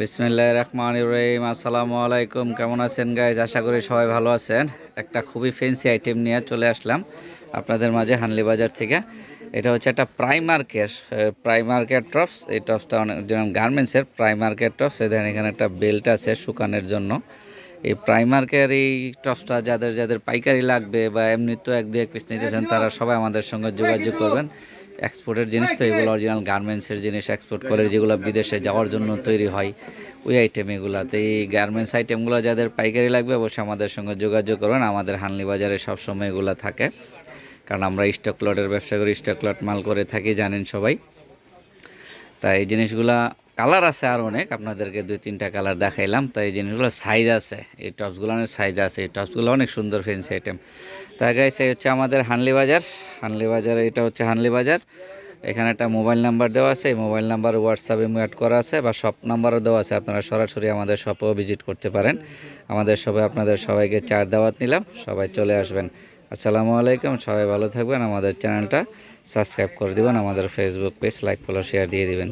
বিসমিল্লাহির রহমানির রহিম। আসসালামু আলাইকুম। কেমন আছেন গাইজ? আশা করি সবাই ভালো আছেন। একটা খুবই ফ্যান্সি আইটেম নিয়ে চলে আসলাম আপনাদের মাঝে হানলি বাজার থেকে। এটা হচ্ছে একটা প্রাইমার্কের টপস। এই টপসটা অনেক যেমন গার্মেন্টসের প্রাইমার্কের টপস। দেখেন এখানে একটা বেল্ট আছে শুকানোর জন্য। এই প্রাইমার্কের এই টপসটা যাদের যাদের পাইকারি লাগবে বা এমনি তো এক দু এক পিস নিতেছেন, তারা সবাই আমাদের সঙ্গে যোগাযোগ করবেন। এক্সপোর্টের জিনিস তো এগুলো, অরিজিনাল গার্মেন্টসের জিনিস, এক্সপোর্ট করে যেগুলো বিদেশে যাওয়ার জন্য তৈরি হয় ওই আইটেম এগুলো। তো এই গার্মেন্টস আইটেমগুলো যাদের পাইকারি লাগবে অবশ্যই আমাদের সঙ্গে যোগাযোগ করবেন। আমাদের হানলি বাজারে সবসময় এগুলো থাকে, কারণ আমরা স্টক লটের ব্যবসা করি, স্টক লট মাল করে থাকি, জানেন সবাই। তাই এই জিনিসগুলা কালার আছে আর অনেক, আপনাদেরকে দুই তিনটা কালার দেখাইলাম। তাই এই জিনিসগুলো সাইজ আছে, এই টপসগুলোর সাইজ আছে। এই টপসগুলো অনেক সুন্দর ফ্যান্সি আইটেম। তাই গাইস, এই হচ্ছে আমাদের হানলি বাজার। হানলি বাজার, এটা হচ্ছে হানলি বাজার। এখানে একটা মোবাইল নাম্বার দেওয়া আছে, এই মোবাইল নাম্বার হোয়াটসঅ্যাপে অ্যাড করা আছে, বা শপ নাম্বারও দেওয়া আছে। আপনারা সরাসরি আমাদের শপেও ভিজিট করতে পারেন। আমাদের শপে আপনাদের সবাইকে চার দাওয়াত নিলাম, সবাই চলে আসবেন। আসসালামু আলাইকুম, সবাই ভালো থাকবেন। আমাদের চ্যানেলটা সাবস্ক্রাইব করে দিবেন, আমাদের Facebook page like follow share দিয়ে দিবেন।